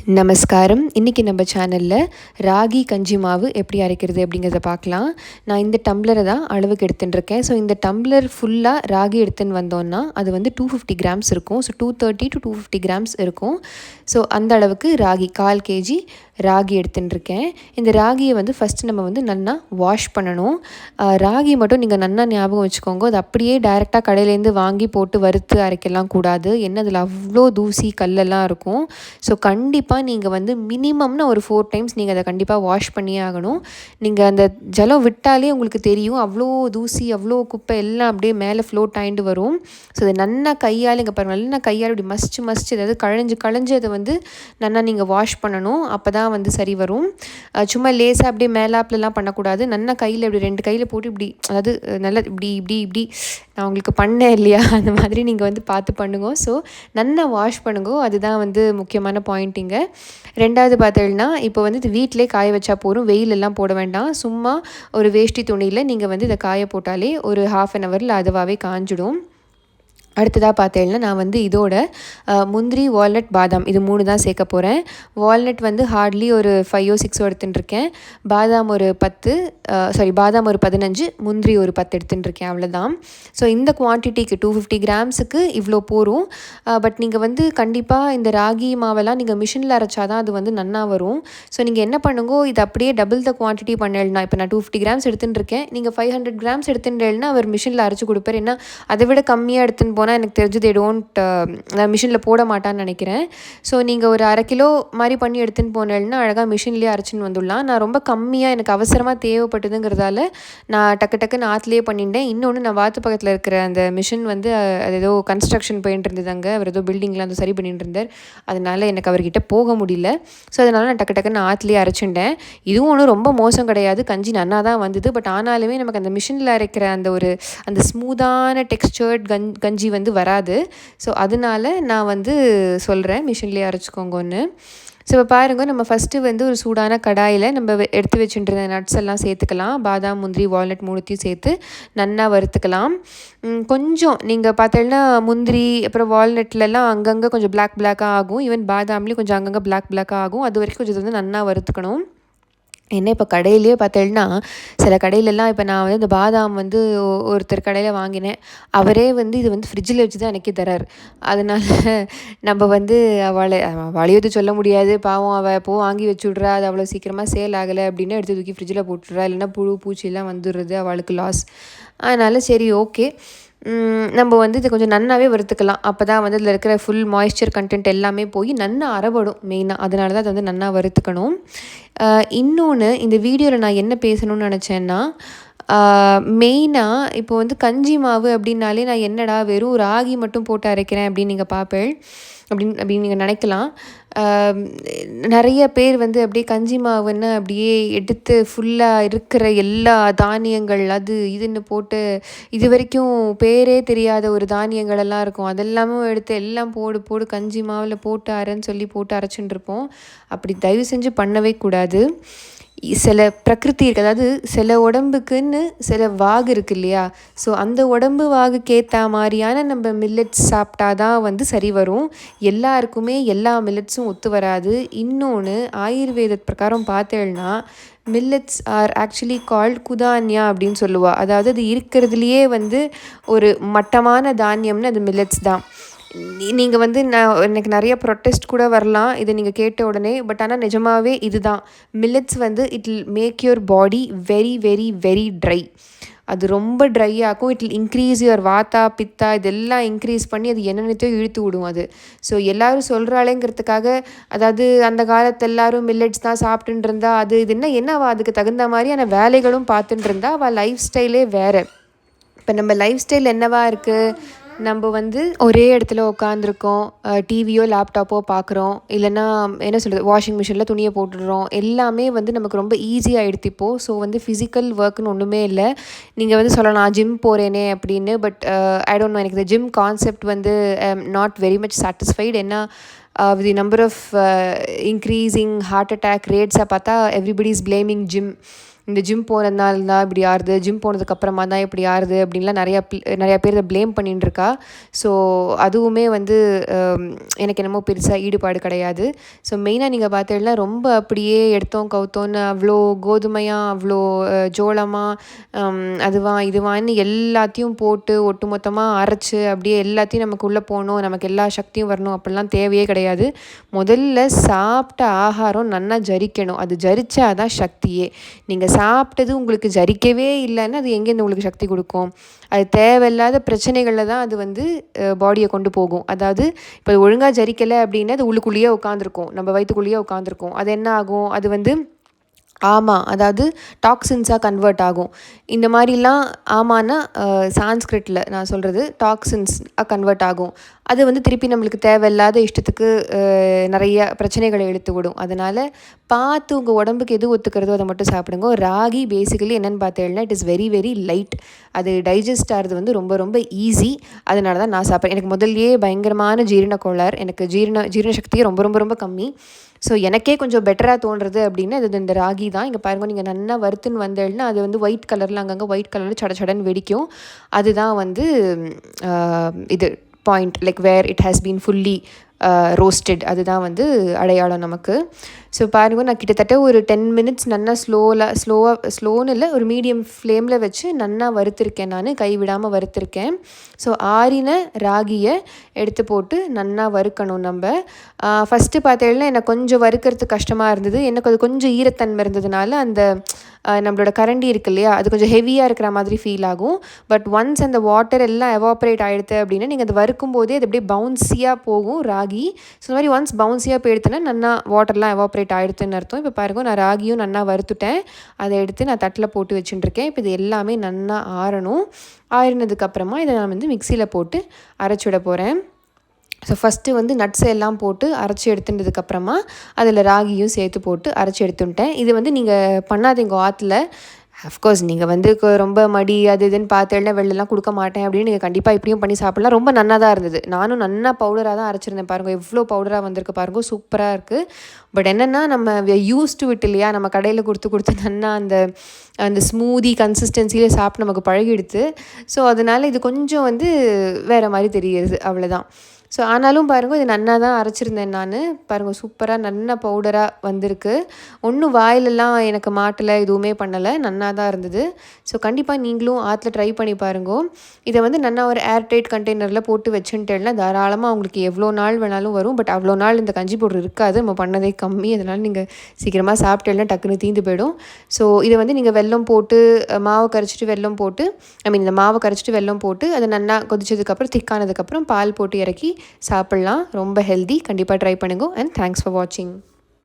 நமஸ்காரம். இன்றைக்கி நம்ம சேனலில் ராகி கஞ்சி மாவு எப்படி அரைக்கிறது அப்படிங்கிறத பார்க்கலாம். நான் இந்த டம்ளரை தான் அளவுக்கு எடுத்துட்டுருக்கேன். ஸோ இந்த டம்ளர் ஃபுல்லாக ராகி எடுத்துன்னு வந்தோன்னா அது வந்து 250 கிராம்ஸ் இருக்கும். ஸோ 230 to 250 கிராம்ஸ் இருக்கும். ஸோ அந்த அளவுக்கு ராகி 1/4 kg ராகி எடுத்துட்டுருக்கேன். இந்த ராகியை வந்து ஃபஸ்ட்டு நம்ம வந்து நல்லா வாஷ் பண்ணணும். ராகி மட்டும் நீங்கள் நல்லா ஞாபகம் வச்சுக்கோங்க, அது அப்படியே டைரெக்டாக கடையிலேருந்து வாங்கி போட்டு வறுத்து அரைக்கலாம் கூடாது. ஏன்னா அதில் அவ்வளோ தூசி கல்லெல்லாம் இருக்கும். ஸோ கண்டிப்பாக நீங்கள் வந்து மினிமம்னு ஒரு 4 டைம்ஸ் நீங்கள் அதை கண்டிப்பாக வாஷ் பண்ணியே ஆகணும். நீங்கள் அந்த ஜலம் விட்டாலே உங்களுக்கு தெரியும், அவ்வளோ தூசி அவ்வளோ குப்பை எல்லாம் அப்படியே மேலே ஃப்ளோட் ஆகிட்டு வரும். ஸோ அதை நல்லா கையால் இங்கே பாருங்கள், நல்லா கையால் இப்படி மசிச்சு அதாவது களைஞ்சு அதை வந்து நல்லா நீங்கள் வாஷ் பண்ணணும். அப்போ தான் வந்து சரி வரும். சும்மா லேசாக அப்படியே மேலாப்லலாம் பண்ணக்கூடாது. நல்லா கையில் இப்படி 2 கையில் போட்டு இப்படி, அதாவது நல்லா இப்படி நான் உங்களுக்கு பண்ணேன் இல்லையா, அந்த மாதிரி நீங்கள் வந்து பார்த்து பண்ணுங்க. ஸோ நல்லா வாஷ் பண்ணுங்க, அதுதான் வந்து முக்கியமான பாயிண்ட்டிங்க. ரெண்டாவது பார்த்தீங்கன்னா, இப்போ வந்து இது வீட்டிலே காய வச்சா போதும், வெயிலெல்லாம் போட வேண்டாம். சும்மா ஒரு வேஷ்டி துணியில் நீங்கள் வந்து இதை காய போட்டாலே ஒரு 1/2 hour அதுவாகவே காஞ்சிடும். அடுத்ததாக பார்த்தேன்னா, நான் வந்து இதோட முந்திரி, வால்நட், பாதாம் இது 3 தான் சேர்க்க போகிறேன். வால்நட் வந்து ஹார்ட்லி ஒரு 5 or 6 எடுத்துட்டுருக்கேன். பாதாம் ஒரு 15, முந்திரி ஒரு 10 எடுத்துட்டுருக்கேன், அவ்வளோதான். ஸோ இந்த குவான்டிட்டிக்கு 250 கிராம்ஸுக்கு இவ்வளோ போகும். பட் நீங்கள் வந்து கண்டிப்பாக இந்த ராகி மாவெல்லாம் நீங்கள் மிஷினில் அரைச்சா தான் அது வந்து நன்னா வரும். ஸோ நீங்கள் என்ன பண்ணுங்கோ, இது அப்படியே டபுள் த குவான்டிட்டி பண்ணேன்னா, இப்போ நான் 250 கிராம்ஸ் எடுத்துட்டுருக்கேன், நீங்கள் 500 கிராம்ஸ் எடுத்துட்டேன்னா அவர் மிஷினில் அரைச்சி கொடுப்பார். ஏன்னா அதை விட கம்மியாக எடுத்துன்னு போனால் எனக்கு தெரிஞ்சு நான் மிஷினில் போட மாட்டான்னு நினைக்கிறேன். ஸோ நீங்கள் ஒரு 1/2 கிலோ மாதிரி பண்ணி எடுத்துன்னு போனேன்னா அழகாக மிஷின்லேயே அரைச்சின்னு வந்துடலாம். நான் ரொம்ப கம்மியாக எனக்கு அவசரமாக தேவைப்பட்டதுங்கிறதால நான் டக்குன்னு ஆற்றுலேயே பண்ணிட்டேன். இன்னொன்று, நான் வாத்து பக்கத்தில் இருக்கிற அந்த மிஷின் வந்து அது ஏதோ கன்ஸ்ட்ரக்ஷன் போயிட்டு இருந்தது, அங்கே அவர் ஏதோ பில்டிங்லாம் வந்து சரி பண்ணிட்டு இருந்தார். அதனால் எனக்கு அவர்கிட்ட போக முடியல. ஸோ அதனால் நான் டக்குன்னு ஆற்றுலேயே அரைச்சிட்டேன். இதுவும் ஒன்றும் ரொம்ப மோசம் கிடையாது, கஞ்சி நன்னா தான் வந்தது. பட் ஆனாலுமே நமக்கு அந்த மிஷினில் அரைக்கிற அந்த ஸ்மூத்தான டெக்ஸ்சர்ட் கஞ்சி வந்து வராது. ஸோ அதனால நான் வந்து சொல்கிறேன், மிஷின்லேயே அரைச்சிக்கோங்கன்னு. ஸோ இப்போ பாருங்கள், நம்ம ஃபஸ்ட்டு வந்து ஒரு சூடான கடாயில் நம்ம எடுத்து வச்சுட்டு நட்ஸ் எல்லாம் சேர்த்துக்கலாம். பாதாம், முந்திரி, வால்நட் 3த்தையும் சேர்த்து நல்லா வறுத்துக்கலாம். கொஞ்சம் நீங்கள் பார்த்தீங்கன்னா முந்திரி அப்புறம் வால்நட்லலாம் அங்கங்கே கொஞ்சம் பிளாக்காக ஆகும். ஈவன் பாதாம்லேயும் கொஞ்சம் அங்கங்கே பிளாக்காக ஆகும். அது வரைக்கும் கொஞ்சம் வந்து நல்லா வறுத்துக்கணும். என்ன இப்போ கடையிலேயே பார்த்தேன்னா, சில கடையிலலாம் இப்போ நான் வந்து இந்த பாதாம் வந்து ஒருத்தர் கடையில் வாங்கினேன். அவரே வந்து இது வந்து ஃப்ரிட்ஜில் வச்சு தான் எனக்கே தரார். அதனால் நம்ம வந்து அவளையும் சொல்ல முடியாது, பாவம் அவள் வாங்கி வச்சு விட்றா, அது அவ்வளோ சீக்கிரமாக சேல் ஆகலை அப்படின்னு எடுத்து தூக்கி ஃப்ரிட்ஜில் போட்டுடுறா, இல்லைன்னா புழு பூச்சிலாம் வந்துடுறது, அவளுக்கு லாஸ். அதனால் சரி, ஓகே, நம்ம வந்து இதை கொஞ்சம் நன்னாவே வறுத்துக்கலாம். அப்போ தான் வந்து இதில் இருக்கிற ஃபுல் மாய்ஸ்சர் கண்டென்ட் எல்லாமே போய் நன்னா அரைபடும் மெயினாக. அதனால தான் அதை வந்து நன்னா வறுத்துக்கணும். இன்னொன்று, இந்த வீடியோவில் நான் என்ன பேசணும்னு நினச்சேன்னா, மெயினாக இப்போ வந்து கஞ்சி மாவு அப்படின்னாலே நான் என்னடா வெறும் ராகி மட்டும் போட்டு அரைக்கிறேன் அப்படின்னு நீங்கள் பார்ப்பேன் அப்படின்னு நீங்கள் நினைக்கலாம். நிறைய பேர் வந்து அப்படியே கஞ்சி மாவுன்னு அப்படியே எடுத்து ஃபுல்லாக இருக்கிற எல்லா தானியங்கள் அது இதுன்னு போட்டு, இது வரைக்கும் பேரே தெரியாத ஒரு தானியங்களெல்லாம் இருக்கும், அதெல்லாமும் எடுத்து எல்லாம் போடு கஞ்சி மாவில் போட்டு அரைன்னு சொல்லி போட்டு அரைச்சின்னு இருப்போம். அப்படி தயவு செஞ்சு பண்ணவே கூடாது. சில பிரகிருதி இருக்குது, அதாவது சில உடம்புக்குன்னு சில வாகு இருக்குது இல்லையா. ஸோ அந்த உடம்பு வாகுக்கு ஏற்ற மாதிரியான நம்ம மில்லட்ஸ் சாப்பிட்டா தான் வந்து சரி வரும். எல்லாருக்குமே எல்லா மில்லட்ஸும் ஒத்து வராது. இன்னொன்று, ஆயுர்வேத பிரகாரம் பார்த்தேன்னா மில்லட்ஸ் ஆர் ஆக்சுவலி கால்ட் குதான்யா அப்படின்னு சொல்லுவாள். அதாவது அது இருக்கிறதுலையே வந்து ஒரு மட்டமான தானியம்னு அது மில்லட்ஸ் தான். நீங்கள் வந்து எனக்கு நிறைய ப்ரொட்டஸ்ட் கூட வரலாம் இதை நீங்கள் கேட்ட உடனே. பட் ஆனால் நிஜமாகவே இதுதான் மில்லட்ஸ் வந்து it will make your body very very very dry. அது ரொம்ப ட்ரை ஆகும். இட் வில் இன்க்ரீஸ் யுவர் வாத்தா பித்தா இதெல்லாம் இன்க்ரீஸ் பண்ணி அது என்னென்னத்தையோ இழுத்து விடும் அது. ஸோ எல்லோரும் சொல்கிறாளேங்கிறதுக்காக, அதாவது அந்த காலத்து எல்லோரும் மில்லட்ஸ் தான் சாப்பிட்டுன்னு இருந்தா அது என்னவா அதுக்கு தகுந்த மாதிரியான வேலைகளும் பார்த்துட்டு இருந்தா அவள் லைஃப் ஸ்டைலே வேறு. இப்போ நம்ம லைஃப் ஸ்டைல் என்னவா இருக்குது, நம்ம வந்து ஒரே இடத்துல உட்காந்துருக்கோம், டிவியோ லேப்டாப்போ பார்க்குறோம், இல்லைன்னா என்ன சொல்கிறது வாஷிங் மிஷினில் துணியை போட்டுடுறோம். எல்லாமே வந்து நமக்கு ரொம்ப ஈஸியாக எடுத்துப்போ. ஸோ வந்து ஃபிசிக்கல் ஒர்க்குன்னு ஒன்றுமே இல்லை. நீங்கள் வந்து சொல்லலாம் ஜிம் போகிறேனே அப்படின்னு. பட் ஐ டோன்ட் நோ, எனக்கு இந்த ஜிம் கான்செப்ட் வந்து நாட் வெரி மச் சாட்டிஸ்ஃபைடு. ஏன்னா with the number of increasing heart attack rates பார்த்தா everybody is blaming gym. இந்த ஜிம் போனதுனால தான் இப்படி ஆறுது, ஜிம் போனதுக்கப்புறமா தான் இப்படி ஆறுது அப்படின்லாம் நிறையா பேர் இதை ப்ளேம் பண்ணிட்டு இருக்கா. ஸோ அதுவுமே வந்து எனக்கு என்னமோ பெருசாக ஈடுபாடு கிடையாது. ஸோ மெயினாக நீங்கள் பார்த்தீங்கன்னா ரொம்ப அப்படியே எடுத்தோம் கவுத்தோன்னு அவ்வளோ கோதுமையாக அவ்வளோ ஜோளமாக இதுவான்னு எல்லாத்தையும் போட்டு ஒட்டு மொத்தமாக அரைச்சி அப்படியே எல்லாத்தையும் நமக்கு உள்ளே போகணும், நமக்கு எல்லா சக்தியும் வரணும் அப்படிலாம் தேவையே கிடையாது. முதல்ல சாப்பிட்ட ஆகாரம் நல்லா ஜரிக்கணும். அது ஜரிச்சாதான் சக்தியே. நீங்கள் சாப்பிட்டது உங்களுக்கு ஜரிக்கவே இல்லைன்னா அது எங்கேருந்து உங்களுக்கு சக்தி கொடுக்கும்? அது தேவையில்லாத பிரச்சனைகளில் தான் அது வந்து பாடியை கொண்டு போகும். அதாவது இப்போ ஒழுங்காக ஜரிக்கலை அப்படின்னா அது உள்ளுக்குள்ளேயே உட்காந்துருக்கும், நம்ம வயிற்றுக்குள்ளேயே உட்காந்துருக்கும். அது என்ன ஆகும்? அது வந்து அதாவது டாக்ஸின்ஸாக கன்வெர்ட் ஆகும். இந்த மாதிரிலாம் ஆமான்னா சான்ஸ்கிரிட்டில் நான் சொல்கிறது டாக்ஸின்ஸாக கன்வெர்ட் ஆகும். அது வந்து திருப்பி நம்மளுக்கு தேவையில்லாத இஷ்டத்துக்கு நிறைய பிரச்சனைகளை இழுத்து விடும். அதனால் பார்த்து உங்கள் உடம்புக்கு எது ஒத்துக்கிறதோ அதை மட்டும் சாப்பிடுங்க. ராகி பேசிக்கலி என்னென்னு பார்த்தேன்னா it is very very light. அது டைஜஸ்ட் ஆகிறது வந்து ரொம்ப ரொம்ப ஈஸி. அதனால தான் நான் சாப்பிட்றேன். எனக்கு முதல்லையே பயங்கரமான ஜீரண கோளாறு, எனக்கு ஜீரண சக்தியே ரொம்ப ரொம்ப ரொம்ப கம்மி. ஸோ எனக்கே கொஞ்சம் பெட்டராக தோன்றுறது அப்படின்னா இது இந்த ராகி தான். இங்கே பாருங்கள், நீங்கள் நல்லா வறுத்துன்னு வந்தேன்னா அது வந்து ஒயிட் கலரில் அங்கங்கே ஒயிட் கலரில் சடன்னு வெடிக்கும். அதுதான் வந்து இது point, like where it has been fully roasted. அதுதான் வந்து அடையாளம் நமக்கு. ஸோ பாருங்கள், நான் கிட்டத்தட்ட ஒரு 10 minutes நல்லா ஸ்லோன்னு இல்லை, ஒரு மீடியம் ஃப்ளேமில் வச்சு நல்லா வறுத்துருக்கேன். நான் கைவிடாமல் வறுத்துருக்கேன். ஸோ ஆறின ராகியை எடுத்து போட்டு நல்லா வறுக்கணும். நம்ம ஃபஸ்ட்டு பார்த்தேன்னா எனக்கு கொஞ்சம் வறுக்கிறதுக்கு கஷ்டமாக இருந்தது. எனக்கு அது கொஞ்சம் ஈரத்தன்மை இருந்ததுனால அந்த நம்மளோட கரண்டி இருக்கு இல்லையா, அது கொஞ்சம் ஹெவியாக இருக்கிற மாதிரி ஃபீல் ஆகும். பட் ஒன்ஸ் அந்த வாட்டர் எல்லாம் எவாப்ரேட் ஆகிடுது அப்படின்னா நீங்கள் அது வறுக்கும் போதே அது அப்படியே பவுன்ஸியாக போகும் ராகி. ஸோ இந்த மாதிரி ஒன்ஸ் பவுன்ஸியாக போயிடுத்துன்னா நல்லா வாட்டர்லாம் எவாப்ரேட் ஆகிடுதுன்னு அர்த்தம். இப்போ பாருங்கள், நான் ராகியும் நல்லா வறுத்துட்டேன். அதை எடுத்து நான் தட்டில் போட்டு வச்சுட்டுருக்கேன். இப்போ இது எல்லாமே நல்லா ஆறணும். ஆறினதுக்கப்புறமா இதை நான் வந்து மிக்சியில் போட்டு அரைச்சி விட போகிறேன். ஸோ ஃபஸ்ட்டு வந்து நட்ஸை எல்லாம் போட்டு அரைச்சி எடுத்துட்டதுக்கப்புறமா அதில் ராகியும் சேர்த்து போட்டு அரைச்சி எடுத்துட்டேன். இது வந்து நீங்கள் பண்ணாதீங்க ஆற்றுல. அஃப்கோர்ஸ் நீங்கள் வந்து ரொம்ப மடி அது இதுன்னு பார்த்தேன்னா வெளிலலாம் கொடுக்க மாட்டேன் அப்படின்னு நீங்கள் கண்டிப்பாக இப்படியும் பண்ணி சாப்பிட்லாம். ரொம்ப நல்லா தான் இருந்தது. நானும் நல்லா பவுடராக தான் அரைச்சிருந்தேன். பாருங்கள் எவ்வளோ பவுடராக வந்திருக்கு பாருங்கள், சூப்பராக இருக்குது. பட் என்னென்னா நம்ம யூஸ் டு இட் இல்லையா, நம்ம கடையில் கொடுத்து நல்லா அந்த ஸ்மூதி கன்சிஸ்டன்சியிலே சாப்பிட்டு நமக்கு பழகிடுது. ஸோ அதனால் இது கொஞ்சம் வந்து வேறு மாதிரி தெரியுது, அவ்வளோதான். ஸோ ஆனாலும் பாருங்கள், இது நல்லா தான் அரைச்சிருந்தேன் நான். பாருங்கள், சூப்பராக நல்ல பவுடராக வந்திருக்கு. ஒன்றும் வாயிலெல்லாம் எனக்கு மாட்டலை, எதுவுமே பண்ணலை, நல்லா தான் இருந்தது. ஸோ கண்டிப்பாக நீங்களும் ஆற்றுல ட்ரை பண்ணி பாருங்க. இதை வந்து நல்லா ஒரு ஏர்டைட் கண்டெய்னரில் போட்டு வச்சுட்டேன்னா தாராளமாக உங்களுக்கு எவ்வளோ நாள் வேணாலும் வரும். பட் அவ்வளோ நாள் இந்த கஞ்சி பவுடர் இருக்காது, நம்ம பண்ணதே கம்மி. அதனால் நீங்கள் சீக்கிரமாக சாப்பிட்டேன்னா டக்குன்னு தீந்து போயிடும். ஸோ இதை வந்து நீங்கள் வெல்லம் போட்டு மாவை கரைச்சிட்டு வெல்லம் போட்டு இந்த மாவை கரைச்சிட்டு வெல்லம் போட்டு அதை நல்லா கொதிச்சதுக்கப்புறம் திக்கானதுக்கப்புறம் பால் போட்டு இறக்கி சாப்பிட்லாம். ரொம்ப ஹெல்தி. கண்டிப்பாக ட்ரை பண்ணுங்க. அண்ட் தேங்க்ஸ் ஃபார் வாட்சிங்.